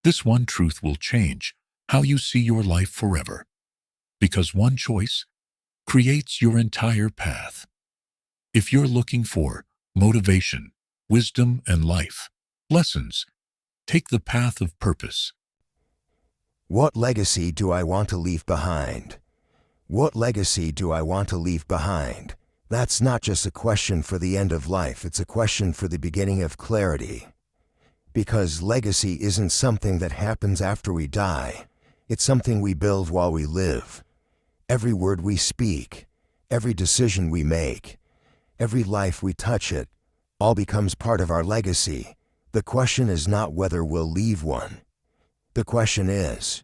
This one truth will change how you see your life forever, because one choice creates your entire path. If you're looking for motivation, wisdom, and life lessons, take the path of purpose. What legacy do I want to leave behind? What legacy do I want to leave behind? That's not just a question for the end of life, it's a question for the beginning of clarity. Because legacy isn't something that happens after we die, it's something we build while we live. Every word we speak, every decision we make, every life we touch, it all becomes part of our legacy. The question is not whether we'll leave one. The question is,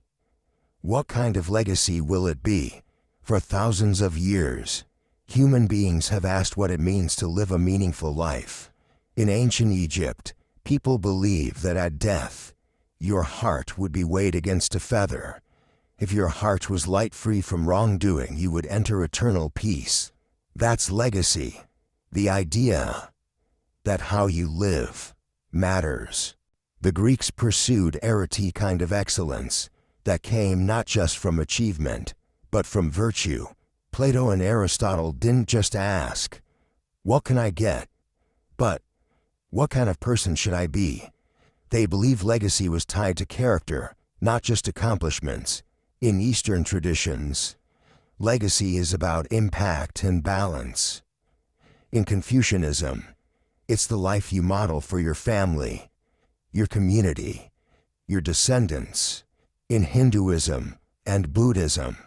what kind of legacy will it be? For thousands of years, human beings have asked what it means to live a meaningful life. In ancient Egypt, people believed that at death, your heart would be weighed against a feather. If your heart was light, free from wrongdoing, you would enter eternal peace. That's legacy. The idea that how you live matters. The Greeks pursued arete kind of excellence that came not just from achievement, but from virtue. Plato and Aristotle didn't just ask, "What can I get?" but, "What kind of person should I be?" They believed legacy was tied to character, not just accomplishments. In Eastern traditions, legacy is about impact and balance. In Confucianism, it's the life you model for your family, your community, your descendants. In Hinduism and Buddhism,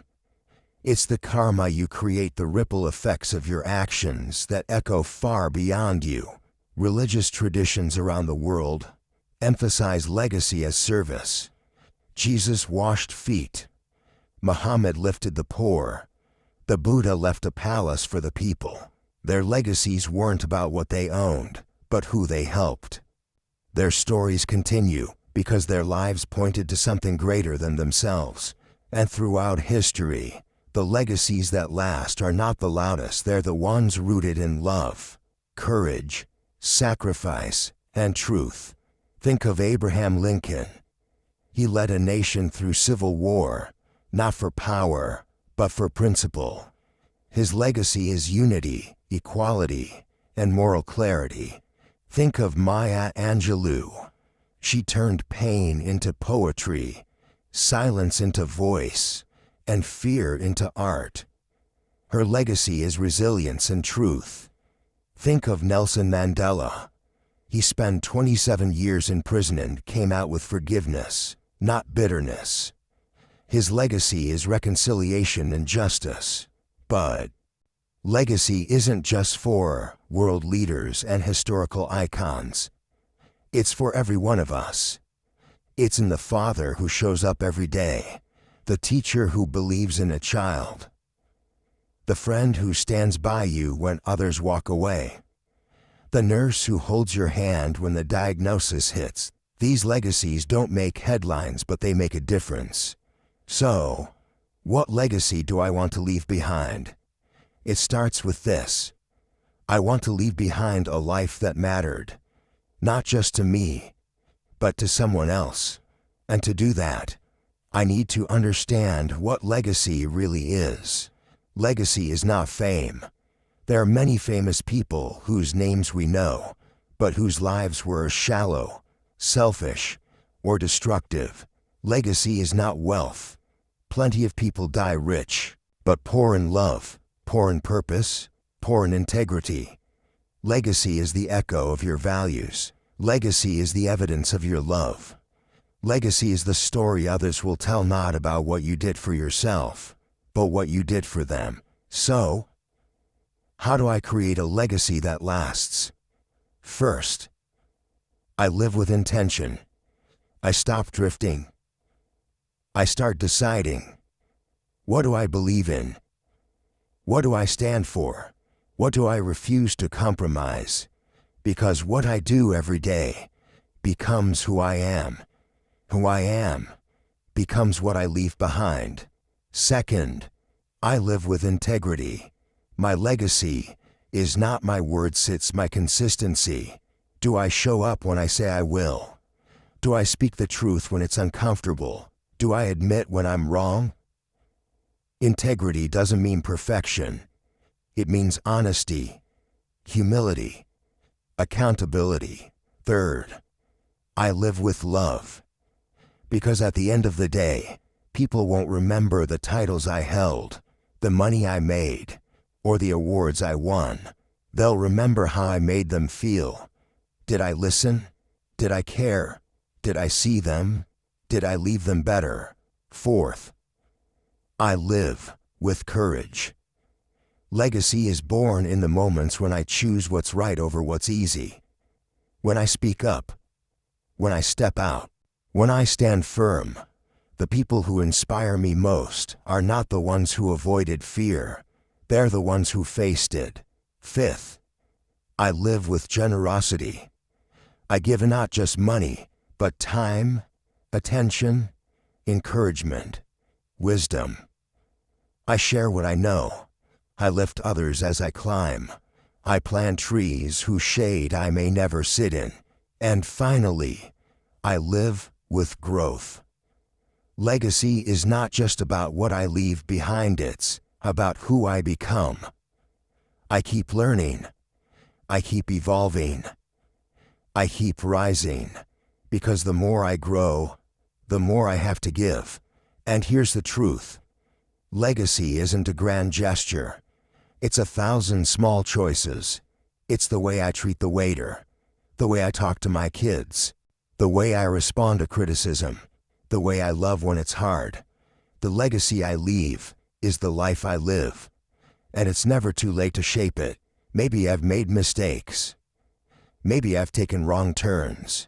it's the karma you create, the ripple effects of your actions that echo far beyond you. Religious traditions around the world emphasize legacy as service. Jesus washed feet. Muhammad lifted the poor. The Buddha left a palace for the people. Their legacies weren't about what they owned, but who they helped. Their stories continue because their lives pointed to something greater than themselves. And throughout history, the legacies that last are not the loudest, they're the ones rooted in love, courage, sacrifice, and truth. Think of Abraham Lincoln. He led a nation through civil war, not for power, but for principle. His legacy is unity, equality, and moral clarity. Think of Maya Angelou. She turned pain into poetry, silence into voice, and fear into art. Her legacy is resilience and truth. Think of Nelson Mandela. He spent 27 years in prison and came out with forgiveness, not bitterness. His legacy is reconciliation and justice. But legacy isn't just for world leaders and historical icons. It's for every one of us. It's in the father who shows up every day, the teacher who believes in a child, the friend who stands by you when others walk away, the nurse who holds your hand when the diagnosis hits. These legacies don't make headlines, but they make a difference. So, what legacy do I want to leave behind? It starts with this. I want to leave behind a life that mattered, not just to me, but to someone else. And to do that, I need to understand what legacy really is. Legacy is not fame. There are many famous people whose names we know, but whose lives were shallow, selfish, or destructive. Legacy is not wealth. Plenty of people die rich, but poor in love, poor in purpose, poor in integrity. Legacy is the echo of your values. Legacy is the evidence of your love. Legacy is the story others will tell, not about what you did for yourself, but what you did for them. So, how do I create a legacy that lasts? First, I live with intention. I stop drifting. I start deciding. What do I believe in? What do I stand for? What do I refuse to compromise? Because what I do every day becomes who I am. Who I am becomes what I leave behind. Second, I live with integrity. My legacy is not my words, it's my consistency. Do I show up when I say I will? Do I speak the truth when it's uncomfortable? Do I admit when I'm wrong? Integrity doesn't mean perfection. It means honesty, humility, accountability. Third, I live with love. Because at the end of the day, people won't remember the titles I held, the money I made, or the awards I won. They'll remember how I made them feel. Did I listen? Did I care? Did I see them? Did I leave them better? Fourth, I live with courage. Legacy is born in the moments when I choose what's right over what's easy. When I speak up. When I step out. When I stand firm. The people who inspire me most are not the ones who avoided fear. They're the ones who faced it. Fifth, I live with generosity. I give not just money, but time, attention, encouragement, wisdom. I share what I know. I lift others as I climb. I plant trees whose shade I may never sit in. And finally, I live with growth. Legacy is not just about what I leave behind, it's about who I become. I keep learning. I keep evolving. I keep rising. Because the more I grow, the more I have to give. And here's the truth. Legacy isn't a grand gesture. It's 1,000 small choices. It's the way I treat the waiter, the way I talk to my kids, the way I respond to criticism, the way I love when it's hard. The legacy I leave is the life I live. And it's never too late to shape it. Maybe I've made mistakes. Maybe I've taken wrong turns.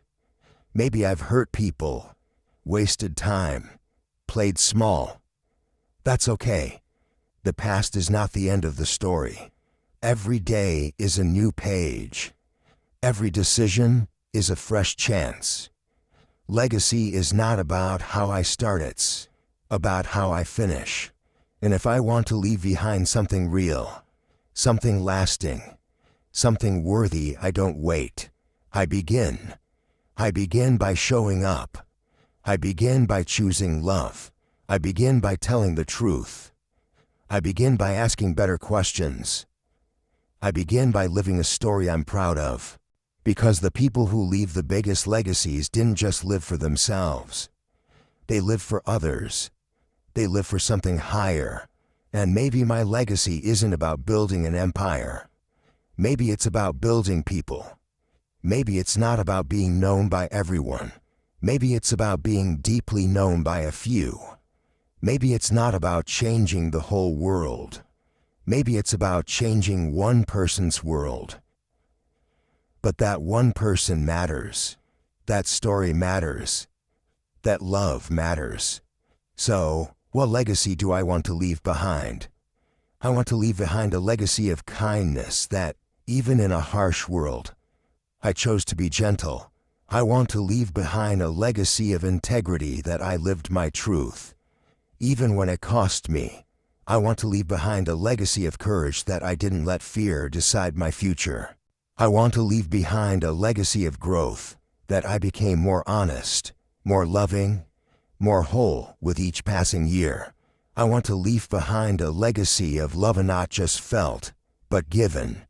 Maybe I've hurt people, wasted time, played small. That's okay. The past is not the end of the story. Every day is a new page. Every decision is a fresh chance. Legacy is not about how I start, it's about how I finish. And if I want to leave behind something real, something lasting, something worthy, I don't wait. I begin. I begin by showing up. I begin by choosing love. I begin by telling the truth. I begin by asking better questions. I begin by living a story I'm proud of. Because the people who leave the biggest legacies didn't just live for themselves. They lived for others. They lived for something higher. And maybe my legacy isn't about building an empire. Maybe it's about building people. Maybe it's not about being known by everyone. Maybe it's about being deeply known by a few. Maybe it's not about changing the whole world. Maybe it's about changing one person's world. But that one person matters. That story matters. That love matters. So, what legacy do I want to leave behind? I want to leave behind a legacy of kindness that, even in a harsh world, I chose to be gentle. I want to leave behind a legacy of integrity that I lived my truth. Even when it cost me, I want to leave behind a legacy of courage that I didn't let fear decide my future. I want to leave behind a legacy of growth, that I became more honest, more loving, more whole with each passing year. I want to leave behind a legacy of love not just felt, but given.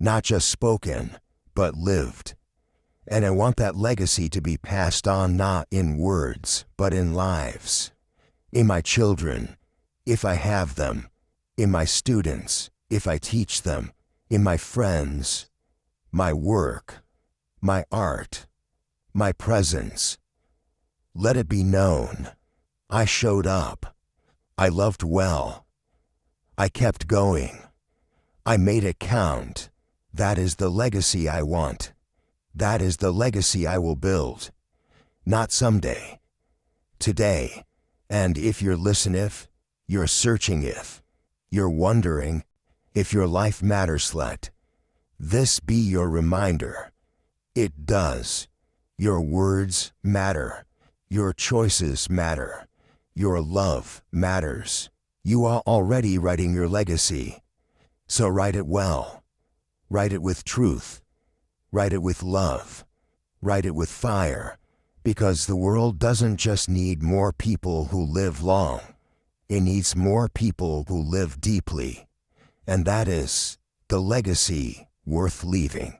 Not just spoken, but lived. And I want that legacy to be passed on not in words, but in lives. In my children, if I have them. In my students, if I teach them. In my friends, my work, my art, my presence. Let it be known. I showed up. I loved well. I kept going. I made it count. That is the legacy I want. That is the legacy I will build. Not someday. Today. And if you're listening, if you're searching, if you're wondering, if your life matters, let this be your reminder. It does. Your words matter. Your choices matter. Your love matters. You are already writing your legacy. So write it well. Write it with truth. Write it with love. Write it with fire. Because the world doesn't just need more people who live long. It needs more people who live deeply. And that is the legacy worth leaving.